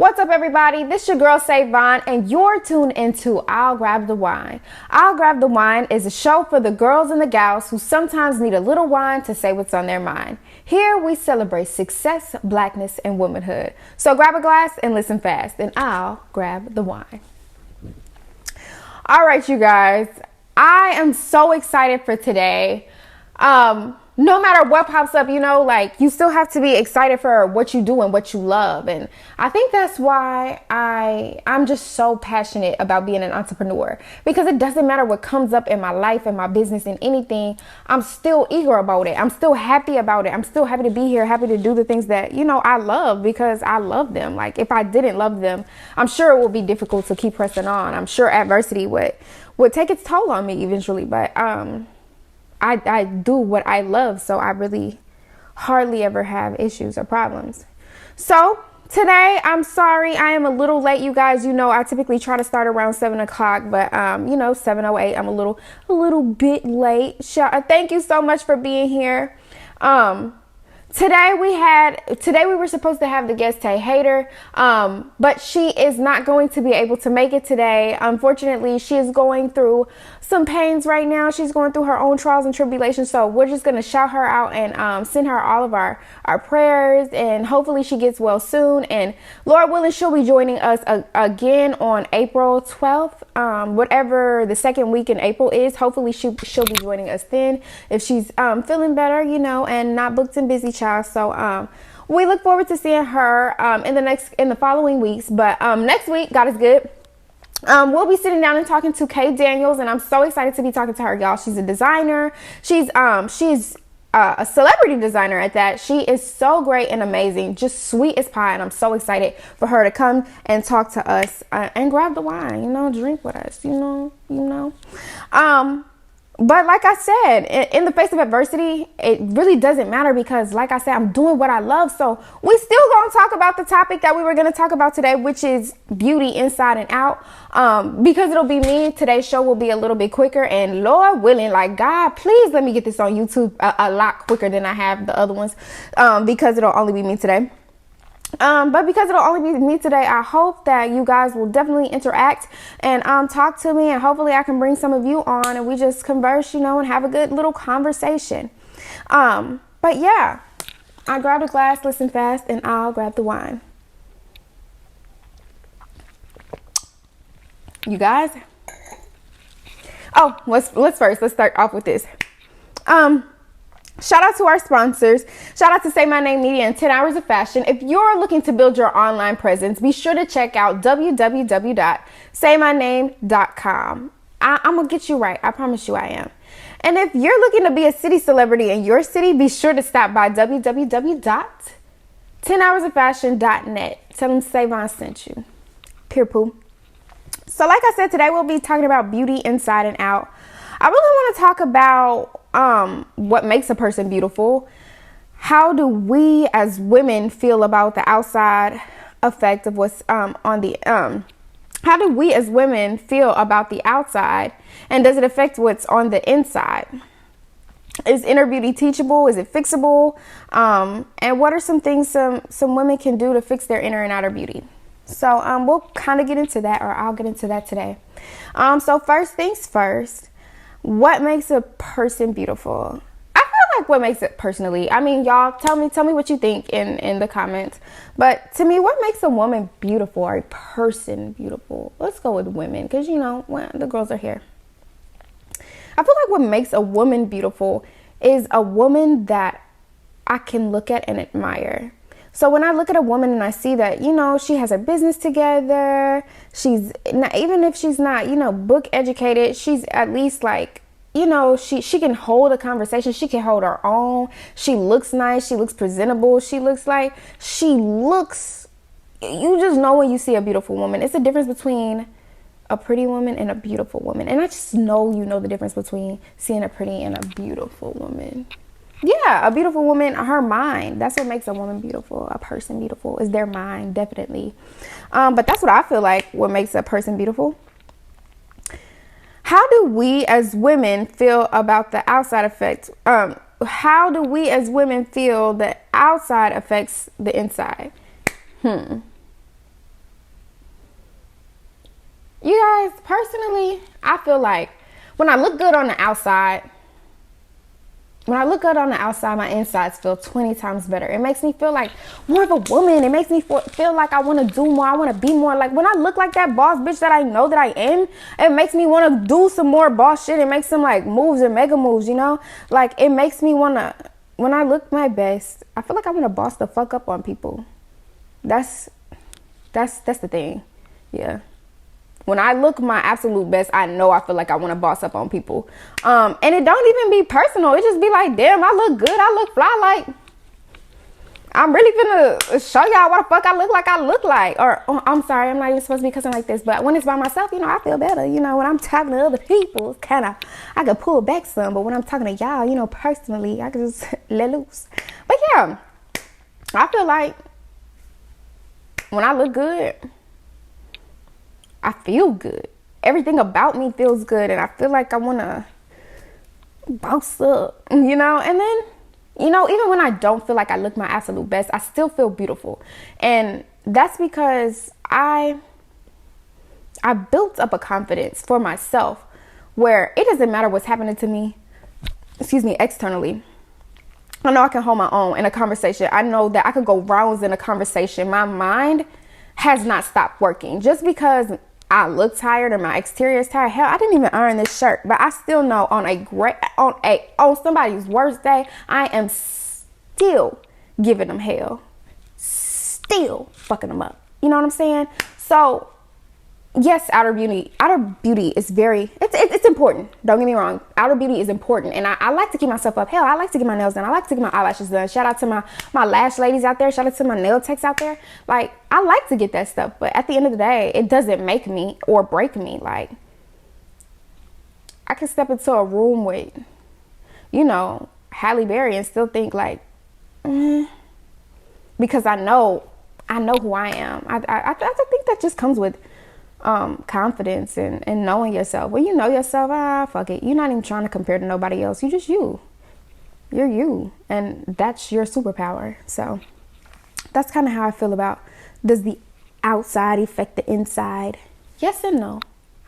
What's up, everybody? This your girl Savon, and you're tuned into I'll Grab the Wine. I'll Grab the Wine is a show for the girls and the gals who sometimes need a little wine to say what's on their mind. Here we celebrate success, blackness, and womanhood. So grab a glass and listen fast, and I'll grab the wine. All right, you guys. I am so excited for today. No matter what pops up, you still have to be excited for what you do and what you love. And I think that's why I'm just so passionate about being an entrepreneur, because it doesn't matter what comes up in my life and my business and anything. I'm still eager about it. I'm still happy about it. I'm still happy to be here, happy to do the things that, I love because I love them. Like, if I didn't love them, I'm sure it would be difficult to keep pressing on. I'm sure adversity would take its toll on me eventually, but, I do what I love, so I really hardly ever have issues or problems. So today, I'm sorry I am a little late, you guys. I typically try to start around 7 o'clock, but 7:08, I'm a little bit late. Thank you so much for being here. Today we were supposed to have the guest Tay Hater, but she is not going to be able to make it today. Unfortunately, she is going through some pains right now. She's going through her own trials and tribulations, so we're just going to shout her out and send her all of our prayers, and hopefully she gets well soon. And Lord willing, she'll be joining us again on April 12th, whatever the second week in April is. Hopefully she'll be joining us then if she's feeling better, and not booked and busy, child. So we look forward to seeing her in the following weeks. But next week, God is good. We'll be sitting down and talking to Kay Daniels, and I'm so excited to be talking to her, y'all. She's a designer. She's a celebrity designer at that. She is so great and amazing, just sweet as pie, and I'm so excited for her to come and talk to us and grab the wine, drink with us, But like I said, in the face of adversity, it really doesn't matter, because like I said, I'm doing what I love. So we still gonna talk about the topic that we were gonna talk about today, which is beauty inside and out. Because it'll be me, today's show will be a little bit quicker, and Lord willing, like, God, please let me get this on YouTube a lot quicker than I have the other ones, because it'll only be me today. But because it'll only be me today, I hope that you guys will definitely interact and talk to me, and hopefully I can bring some of you on and we just converse, and have a good little conversation. But yeah, I grabbed a glass, listen fast, and I'll grab the wine. You guys. Oh, let's start off with this. Shout out to our sponsors. Shout out to Say My Name Media and 10 Hours of Fashion. If you're looking to build your online presence, be sure to check out www.saymyname.com. I'm going to get you right. I promise you I am. And if you're looking to be a city celebrity in your city, be sure to stop by www.10hoursofashion.net. Tell them Savon sent you. Pure poo. So like I said, today we'll be talking about beauty inside and out. I really want to talk about what makes a person beautiful. How do we as women feel about the outside effect of what's on the how do we as women feel about the outside, and does it affect what's on the inside? Is inner beauty teachable? Is it fixable? And what are some things some women can do to fix their inner and outer beauty? So we'll kind of get into that, or I'll get into that today. So first things first. What makes a person beautiful? I feel like what makes it personally. I mean, y'all tell me what you think in the comments. But to me, what makes a woman beautiful, or a person beautiful? Let's go with women, because the girls are here. I feel like what makes a woman beautiful is a woman that I can look at and admire. So when I look at a woman and I see that, she has her business together, she's not, even if she's not, book educated, she's at least like, she can hold a conversation. She can hold her own. She looks nice. She looks presentable. You just know when you see a beautiful woman. It's the difference between a pretty woman and a beautiful woman. And I just know the difference between seeing a pretty and a beautiful woman. Yeah, a beautiful woman, her mind. That's what makes a woman beautiful, a person beautiful, is their mind, definitely. But that's what I feel like what makes a person beautiful. How do we as women feel about the outside effect? How do we as women feel the outside affects the inside? You guys, personally, I feel like when I look good on the outside, my insides feel 20 times better. It makes me feel like more of a woman. It makes me feel like I want to do more. I want to be more. Like when I look like that boss bitch that I know that I am, it makes me want to do some more boss shit. It makes some like moves and mega moves, you know? Like it makes me want to, when I look my best, I feel like I want to boss the fuck up on people. That's the thing. Yeah. When I look my absolute best, I know I feel like I want to boss up on people. And it don't even be personal. It just be like, damn, I look good. I look fly. Like, I'm really gonna show y'all what the fuck I look like. Or, oh, I'm sorry, I'm not even supposed to be cussing like this. But when it's by myself, you know, I feel better. You know, when I'm talking to other people, it's kind of, I could pull back some. But when I'm talking to y'all, you know, personally, I can just let loose. But yeah, I feel like when I look good, I feel good. Everything about me feels good. And I feel like I want to boss up, you know? And then, you know, even when I don't feel like I look my absolute best, I still feel beautiful. And that's because I built up a confidence for myself where it doesn't matter what's happening to me, externally. I know I can hold my own in a conversation. I know that I could go rounds in a conversation. My mind has not stopped working. Just because I look tired and my exterior is tired. Hell, I didn't even iron this shirt, but I still know on somebody's worst day, I am still giving them hell, still fucking them up. You know what I'm saying? So yes, outer beauty is very, it's important. Don't get me wrong. Outer beauty is important. And I like to keep myself up. Hell, I like to get my nails done. I like to get my eyelashes done. Shout out to my lash ladies out there. Shout out to my nail techs out there. Like, I like to get that stuff. But at the end of the day, it doesn't make me or break me. Like, I can step into a room with, you know, Halle Berry and still think like, because I know who I am. I think that just comes with confidence and knowing yourself. When you know yourself, fuck it. You're not even trying to compare to nobody else. You just you. You're you. And that's your superpower. So that's kind of how I feel about, does the outside affect the inside? Yes and no.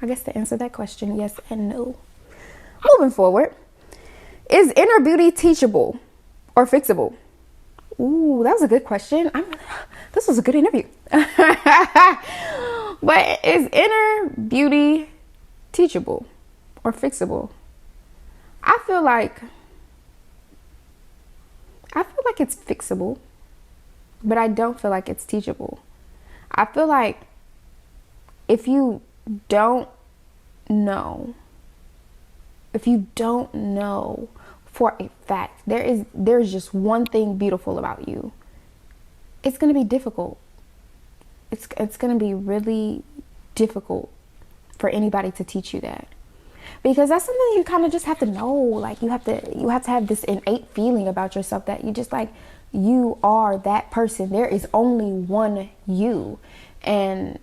I guess to answer that question, yes and no. Moving forward. Is inner beauty teachable or fixable? Ooh, that was a good question. This was a good interview. But is inner beauty teachable or fixable? I feel like it's fixable, but I don't feel like it's teachable. I feel like if you don't know for a fact, there's just one thing beautiful about you, it's going to be difficult. It's going to be really difficult for anybody to teach you that, because that's something you kind of just have to know. Like you have to have this innate feeling about yourself that you just like, you are that person. There is only one you, and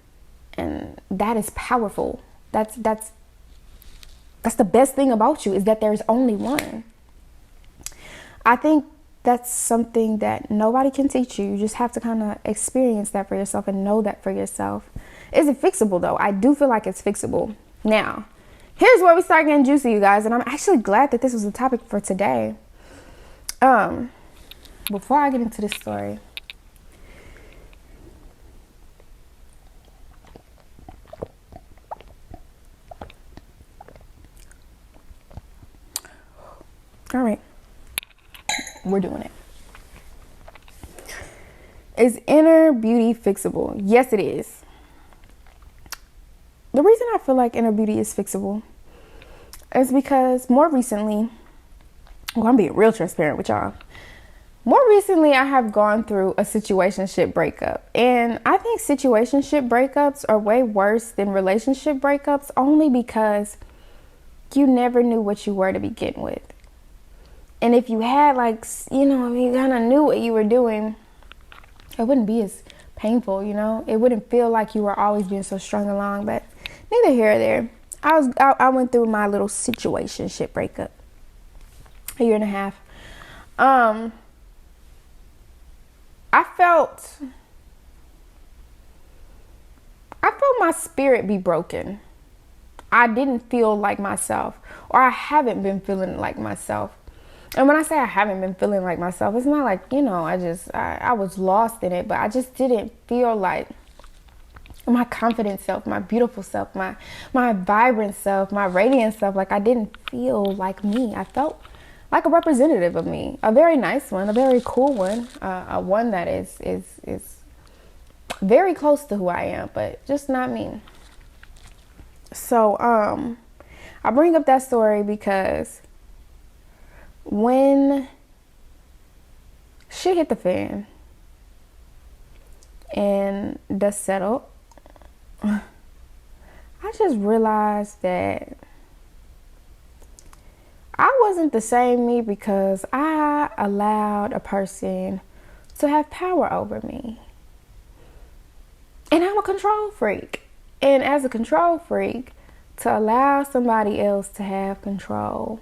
that is powerful. That's the best thing about you, is that there's only one. I think that's something that nobody can teach you. You just have to kind of experience that for yourself and know that for yourself. Is it fixable though? I do feel like it's fixable. Now, here's where we start getting juicy, you guys. And I'm actually glad that this was the topic for today. Before I get into this story, all right. We're doing it. Is inner beauty fixable? Yes, it is. The reason I feel like inner beauty is fixable is because more recently, well, I'm being real transparent with y'all. More recently, I have gone through a situationship breakup. And I think situationship breakups are way worse than relationship breakups, only because you never knew what you were to begin with. And if you had, like, you know, if you kind of knew what you were doing, it wouldn't be as painful, you know? It wouldn't feel like you were always being so strung along, but neither here or there. I went through my little situationship breakup. 1.5 years. I felt my spirit be broken. I didn't feel like myself, or I haven't been feeling like myself. And when I say I haven't been feeling like myself, it's not like, I was lost in it, but I just didn't feel like my confident self, my beautiful self, my vibrant self, my radiant self. Like, I didn't feel like me. I felt like a representative of me, a very nice one, a very cool one, a one that is very close to who I am, but just not me. So I bring up that story because when shit hit the fan and dust settled, I just realized that I wasn't the same me because I allowed a person to have power over me. And I'm a control freak. And as a control freak, to allow somebody else to have control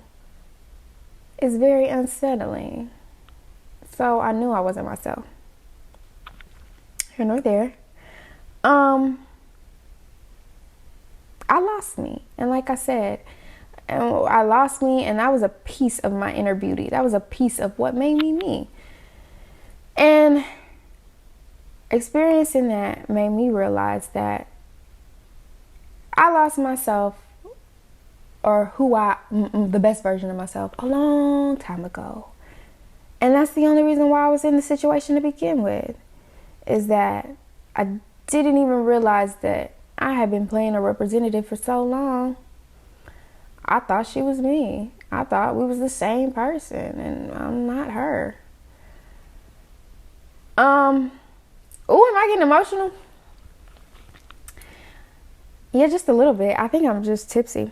is very unsettling. So I knew I wasn't myself. Here nor there. I lost me. And like I said, I lost me, and that was a piece of my inner beauty. That was a piece of what made me me. And experiencing that made me realize that I lost myself, or the best version of myself, a long time ago. And that's the only reason why I was in the situation to begin with, is that I didn't even realize that I had been playing a representative for so long. I thought she was me. I thought we was the same person, and I'm not her. Am I getting emotional? Yeah, just a little bit. I think I'm just tipsy.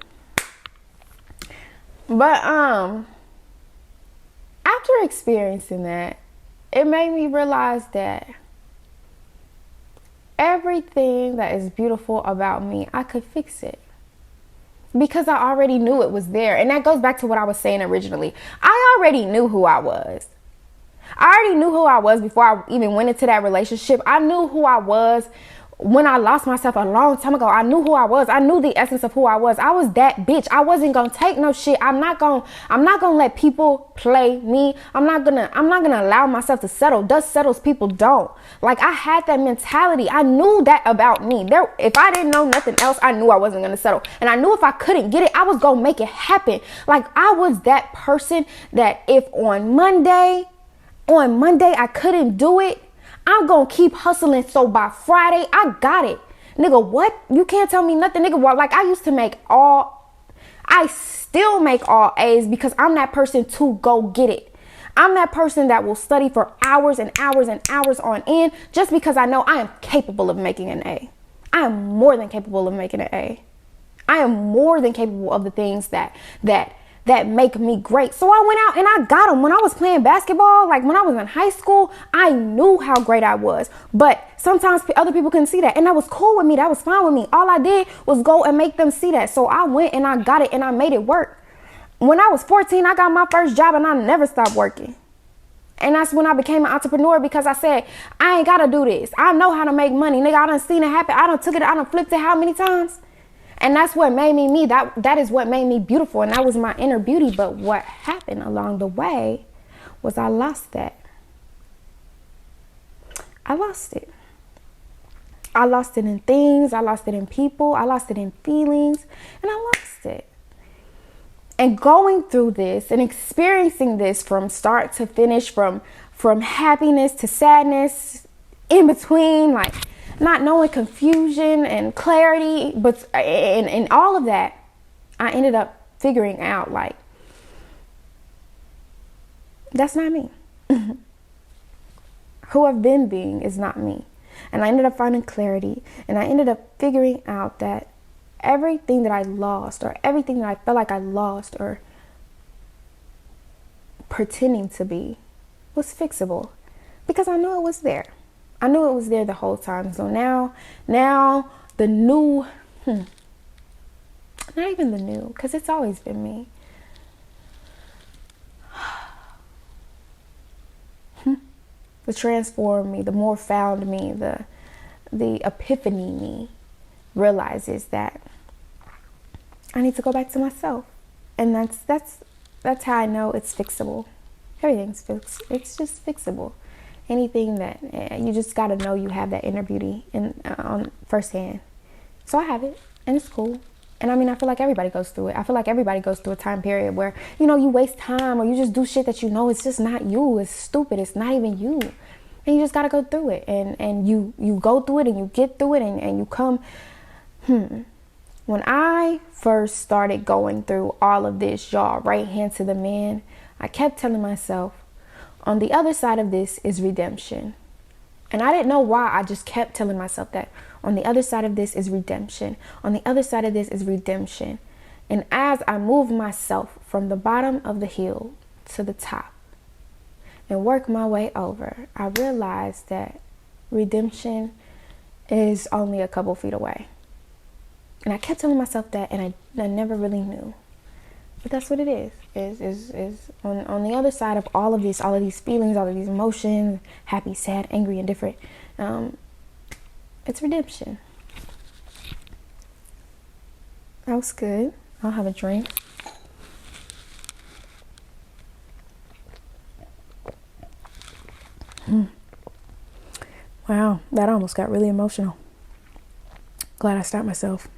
But after experiencing that, it made me realize that everything that is beautiful about me, I could fix it. Because I already knew it was there. And that goes back to what I was saying originally. I already knew who I was. I already knew who I was before I even went into that relationship. I knew who I was when I lost myself a long time ago. I knew who I was. I knew the essence of who I was. I was that bitch. I wasn't gonna take no shit. I'm not gonna let people play me. I'm not gonna allow myself to settle. Dust settles, people don't. Like, I had that mentality. I knew that about me. If I didn't know nothing else, I knew I wasn't gonna settle. And I knew if I couldn't get it, I was gonna make it happen. Like, I was that person that if on Monday I couldn't do it, I'm going to keep hustling. So by Friday, I got it. Nigga, what? You can't tell me nothing, nigga. Like, I still make all A's because I'm that person to go get it. I'm that person that will study for hours and hours and hours on end just because I know I am capable of making an A. I am more than capable of making an A. I am more than capable of the things that make me great. So I went out and I got them. When I was playing basketball, like when I was in high school, I knew how great I was. But sometimes other people couldn't see that. And that was cool with me. That was fine with me. All I did was go and make them see that. So I went and I got it and I made it work. When I was 14, I got my first job and I never stopped working. And that's when I became an entrepreneur, because I said, I ain't got to do this. I know how to make money. Nigga, I done seen it happen. I done took it. I done flipped it how many times? And that's what made me me. That is what made me beautiful. And that was my inner beauty. But what happened along the way was I lost that. I lost it. I lost it in things. I lost it in people. I lost it in feelings. And I lost it. And going through this and experiencing this from start to finish, from happiness to sadness, in between, like not knowing, confusion and clarity, but and all of that, I ended up figuring out, like, that's not me. Who I've been being is not me. And I ended up finding clarity, and I ended up figuring out that everything that I lost, or everything that I felt like I lost or pretending to be, was fixable, because I knew it was there. I knew it was there the whole time. So now the new, not even the new, because it's always been me. The transformed me, the more found me, the epiphany me realizes that I need to go back to myself. And that's how I know it's fixable. Everything's fixed. It's just fixable. Anything that you just got to know you have that inner beauty on firsthand. So I have it, and it's cool. And I mean, I feel like everybody goes through it. I feel like everybody goes through a time period where, you know, you waste time or you just do shit that you know it's just not you. It's stupid. It's not even you. And you just got to go through it. And you go through it and you get through it and you come. When I first started going through all of this, y'all, right hand to the man, I kept telling myself, on the other side of this is redemption. And I didn't know why. I just kept telling myself that on the other side of this is redemption. On the other side of this is redemption. And as I moved myself from the bottom of the hill to the top and work my way over, I realized that redemption is only a couple feet away. And I kept telling myself that, and I never really knew. But that's what it is on the other side of all of these feelings, all of these emotions, happy, sad, angry, indifferent, it's redemption. That was good. I'll have a drink. Wow, that almost got really emotional. Glad I stopped myself.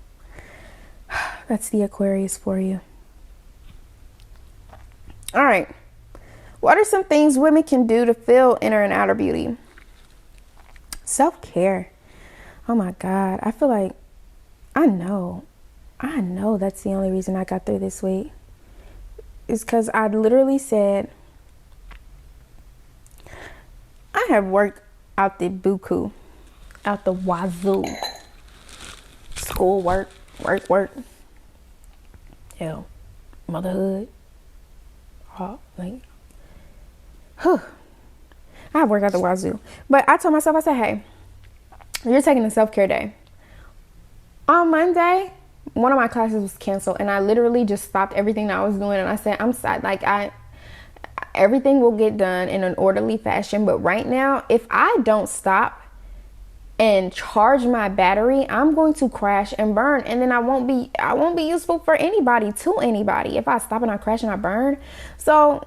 That's the Aquarius for you. All right. What are some things women can do to feel inner and outer beauty? Self-care. Oh my God. I feel like I know that's the only reason I got through this week. Is because I literally said, I have worked out the buku, out the wazoo. School work. Hell, motherhood. I have worked out the wazoo. But I told myself, I said, hey, you're taking a self-care day. On Monday, one of my classes was canceled, and I literally just stopped everything that I was doing, and I said, I'm sad. Like, everything will get done in an orderly fashion, but right now, if I don't stop and charge my battery, I'm going to crash and burn, and then I won't be useful for anybody, to anybody, if I stop and I crash and I burn. So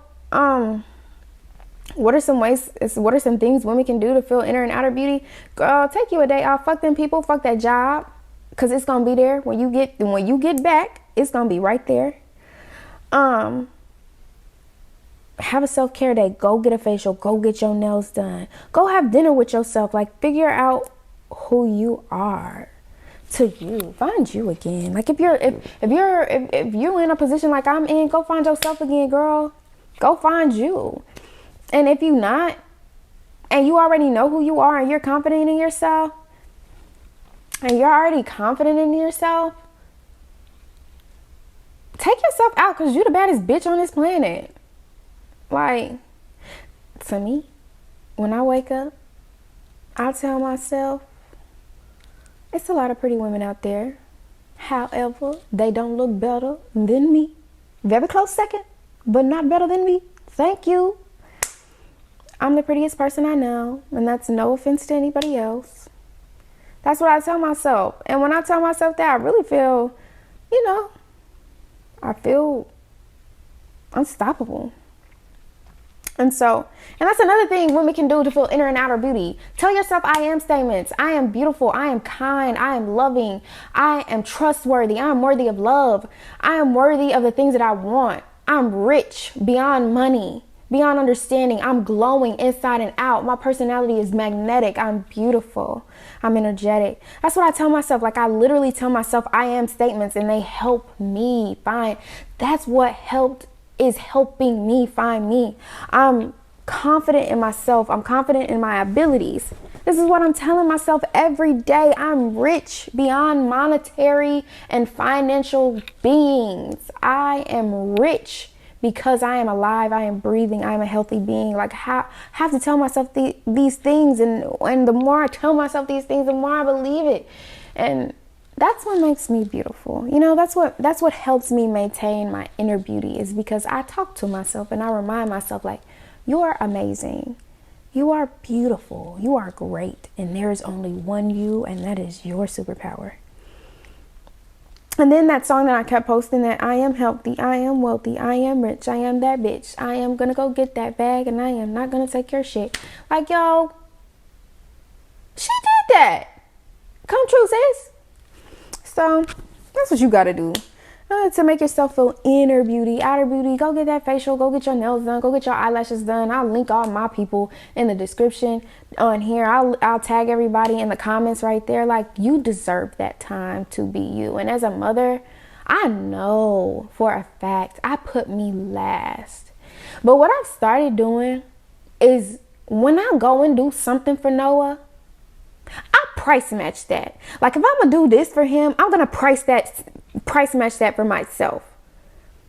what are some things women can do to feel inner and outer beauty? Girl, take you a day off. Fuck them people, fuck that job, because it's gonna be there when you get back. It's gonna be right there. Have a self-care day. Go get a facial, go get your nails done, go have dinner with yourself. Like, figure out who you are to you. Find you again. Like, if you're in a position like I'm in, go find yourself again, girl. Go find you. And if you're not, and you already know who you are, and you're confident in yourself, take yourself out, because you're the baddest bitch on this planet. Like, to me, when I wake up, I tell myself, it's a lot of pretty women out there. However, they don't look better than me. Very close second, but not better than me. Thank you. I'm the prettiest person I know, and that's no offense to anybody else. That's what I tell myself. And when I tell myself that, I really feel, I feel unstoppable. And that's another thing women can do to feel inner and outer beauty. Tell yourself I am statements. I am beautiful. I am kind. I am loving. I am trustworthy. I am worthy of love. I am worthy of the things that I want. I'm rich beyond money, beyond understanding. I'm glowing inside and out. My personality is magnetic. I'm beautiful. I'm energetic. That's what I tell myself. Like, I literally tell myself I am statements, and they help me find. That's what is helping me find me. I'm confident in myself. I'm confident in my abilities. This is what I'm telling myself every day. I'm rich beyond monetary and financial beings. I am rich because I am alive. I am breathing. I am a healthy being. Like, I have to tell myself these things. And the more I tell myself these things, the more I believe it. And that's what makes me beautiful. That's what helps me maintain my inner beauty, is because I talk to myself and I remind myself, like, you are amazing. You are beautiful. You are great. And there is only one you, and that is your superpower. And then that song that I kept posting, that I am healthy, I am wealthy, I am rich, I am that bitch, I am gonna go get that bag, and I am not gonna take your shit. Like, yo, she did that. Come true, sis. So that's what you gotta do. To make yourself feel inner beauty, outer beauty. Go get that facial, go get your nails done, go get your eyelashes done. I'll link all my people in the description on here. I'll tag everybody in the comments right there. Like, you deserve that time to be you. And as a mother, I know for a fact I put me last. But what I've started doing is, when I go and do something for Noah, I price match that. Like, if I'm gonna do this for him, I'm gonna price match that for myself.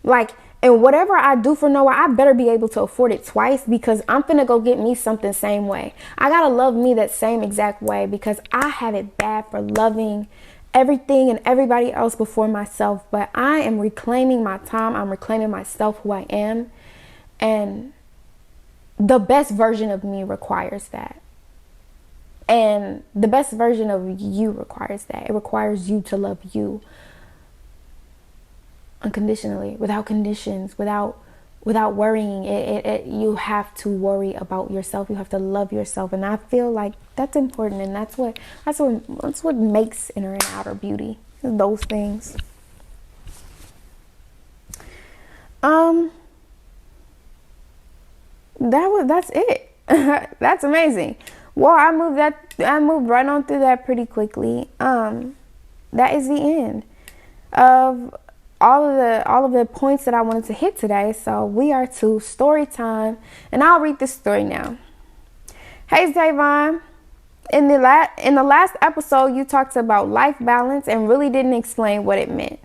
Like, and whatever I do for Noah, I better be able to afford it twice, because I'm finna go get me something same way. I gotta love me that same exact way, because I have it bad for loving everything and everybody else before myself. But I am reclaiming my time. I'm reclaiming myself, who I am. And the best version of me requires that. And the best version of you requires that. It requires you to love you unconditionally, without conditions, without worrying. You have to worry about yourself. You have to love yourself, and I feel like that's important, and that's what makes inner and outer beauty. Those things. That's it. That's amazing. Well, I moved right on through that pretty quickly. That is the end of all of the points that I wanted to hit today. So we are to story time, and I'll read this story now. Hey, Davon. In the last episode, you talked about life balance and really didn't explain what it meant.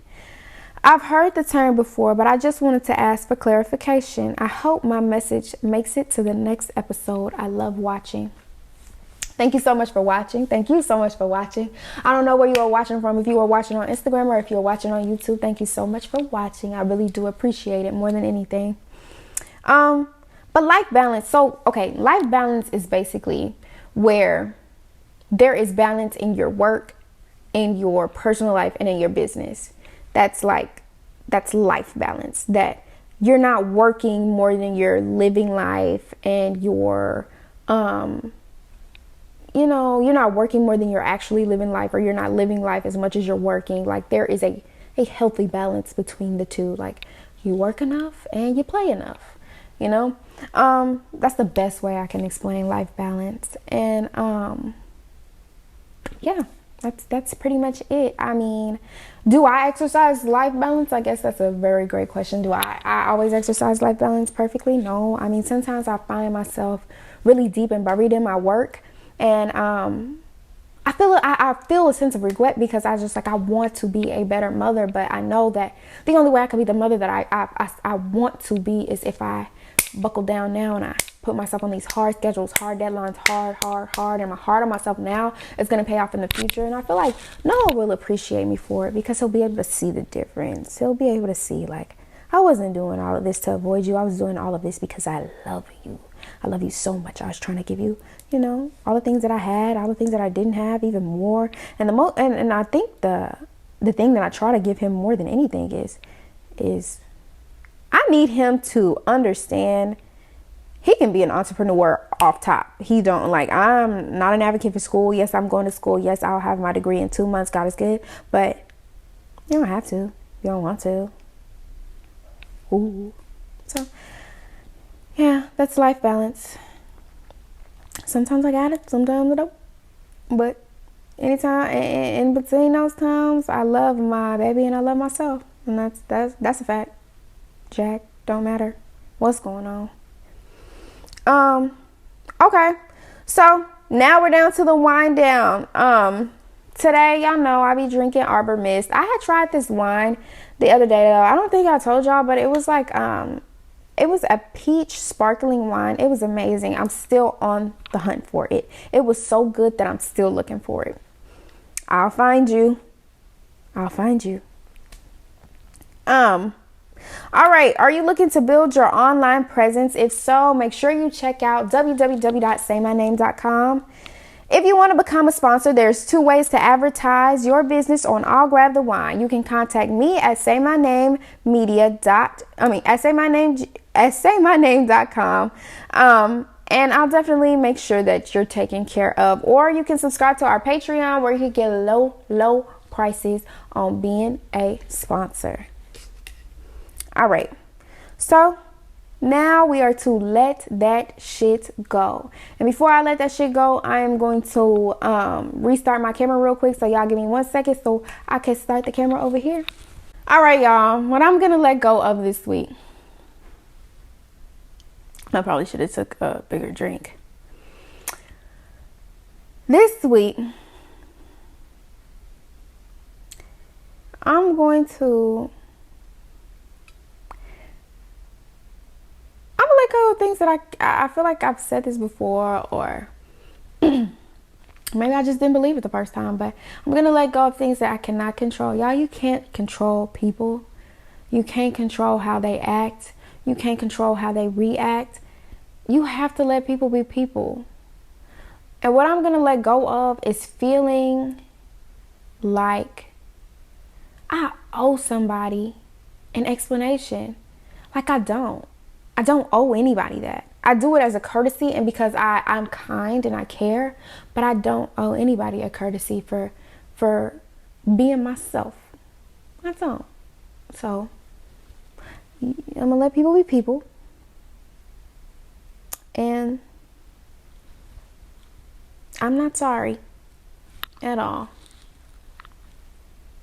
I've heard the term before, but I just wanted to ask for clarification. I hope my message makes it to the next episode. I love watching. Thank you so much for watching. Thank you so much for watching. I don't know where you are watching from. If you are watching on Instagram or if you're watching on YouTube, thank you so much for watching. I really do appreciate it more than anything. But life balance. So, okay, life balance is basically where there is balance in your work, in your personal life, and in your business. That's life balance. That you're not working more than you're living life, and you're you're not working more than you're actually living life, or you're not living life as much as you're working. Like, there is a healthy balance between the two. Like, you work enough and you play enough, that's the best way I can explain life balance. And yeah, that's pretty much it. I mean, do I exercise life balance? I guess that's a very great question. Do I always exercise life balance perfectly? No. I mean, sometimes I find myself really deep and buried in my work. And I feel a sense of regret, because I want to be a better mother, but I know that the only way I can be the mother that I want to be is if I buckle down now and I put myself on these hard schedules, hard deadlines, hard, and my hard on myself now is going to pay off in the future. And I feel like Noah will appreciate me for it, because he'll be able to see the difference. He'll be able to see, like, I wasn't doing all of this to avoid you. I was doing all of this because I love you. I love you so much. I was trying to give you, all the things that I had, all the things that I didn't have, even more. And and I think the thing that I try to give him more than anything is I need him to understand he can be an entrepreneur off top. I'm not an advocate for school. Yes, I'm going to school. Yes, I'll have my degree in 2 months. God is good. But you don't have to. You don't want to. Ooh. So, yeah, that's life balance. Sometimes I got it, sometimes I don't. But anytime in between those times, I love my baby and I love myself. And that's a fact. Jack, don't matter what's going on. Okay. So now we're down to the wind down. Today, y'all know I be drinking Arbor Mist. I had tried this wine the other day, though. I don't think I told y'all, but it was like, it was a peach sparkling wine. It was amazing. I'm still on the hunt for it. It was so good that I'm still looking for it. I'll find you. All right. Are you looking to build your online presence? If so, make sure you check out www.saymyname.com. If you want to become a sponsor, there's 2 ways to advertise your business on I'll Grab the Wine. You can contact me at saymyname.com. And I'll definitely make sure that you're taken care of. Or you can subscribe to our Patreon where you can get low prices on being a sponsor. All right. So now we are to let that shit go. And before I let that shit go, I am going to restart my camera real quick. So y'all give me 1 second so I can start the camera over here. All right, y'all. What I'm going to let go of this week. I probably should have took a bigger drink. This week, I'm going to let go of things that I feel like I've said this before, or maybe I just didn't believe it the first time, but I'm going to let go of things that I cannot control. Y'all, you can't control people. You can't control how they act. You can't control how they react. You have to let people be people. And what I'm going to let go of is feeling like I owe somebody an explanation. Like I don't owe anybody that. I do it as a courtesy and because I'm kind and I care, but I don't owe anybody a courtesy for being myself. I don't. So I'm gonna let people be people. And I'm not sorry at all.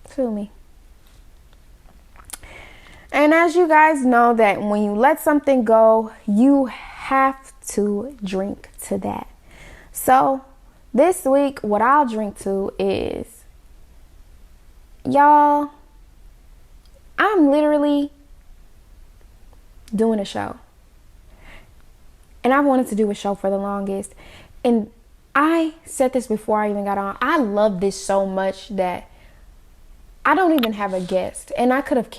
Feel me. And as you guys know, that when you let something go, you have to drink to that. So this week, what I'll drink to is, y'all, I'm literally doing a show. And I've wanted to do a show for the longest. And I said this before I even got on. I love this so much that I don't even have a guest, and I could have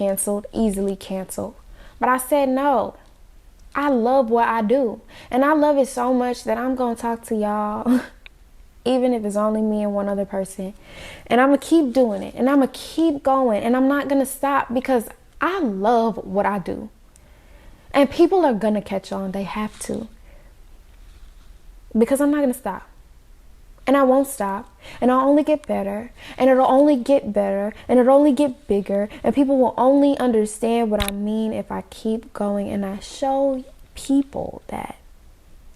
easily canceled. But I said no. I love what I do, and I love it so much that I'm going to talk to y'all, even if it's only me and one other person. And I'm going to keep doing it, and I'm going to keep going, and I'm not going to stop because I love what I do. And people are going to catch on. They have to. Because I'm not going to stop. And I won't stop, and I'll only get better, and it'll only get better, and it'll only get bigger, and people will only understand what I mean if I keep going and I show people that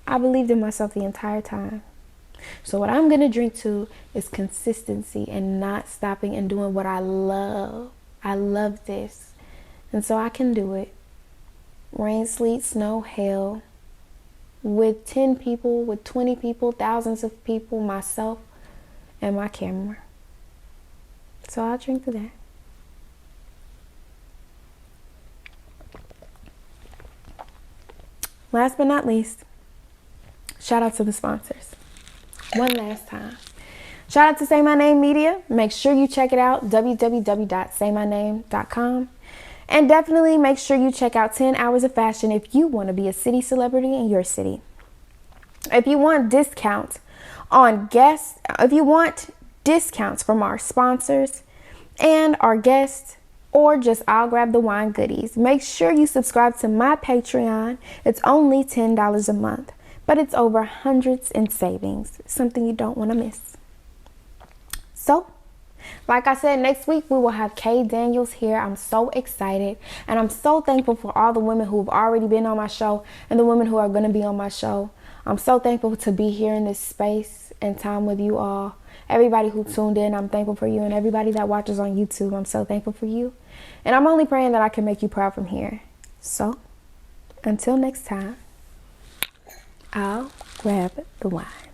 I believed in myself the entire time. So what I'm going to drink to is consistency and not stopping and doing what I love. I love this, and so I can do it. Rain, sleet, snow, hail. With 10 people, with 20 people, thousands of people, myself, and my camera. So I'll drink to that. Last but not least, shout out to the sponsors. One last time. Shout out to Say My Name Media. Make sure you check it out, www.saymyname.com. And definitely make sure you check out 10 Hours of Fashion if you want to be a city celebrity in your city. If you want discounts on guests, if you want discounts from our sponsors and our guests, or just I'll Grab the Wine goodies, make sure you subscribe to my Patreon. It's only $10 a month, but it's over hundreds in savings. Something you don't want to miss. So, like I said, next week we will have Kay Daniels here. I'm so excited, and I'm so thankful for all the women who have already been on my show and the women who are going to be on my show. I'm so thankful to be here in this space and time with you all. Everybody who tuned in, I'm thankful for you, and everybody that watches on YouTube, I'm so thankful for you. And I'm only praying that I can make you proud from here. So, until next time, I'll grab the wine.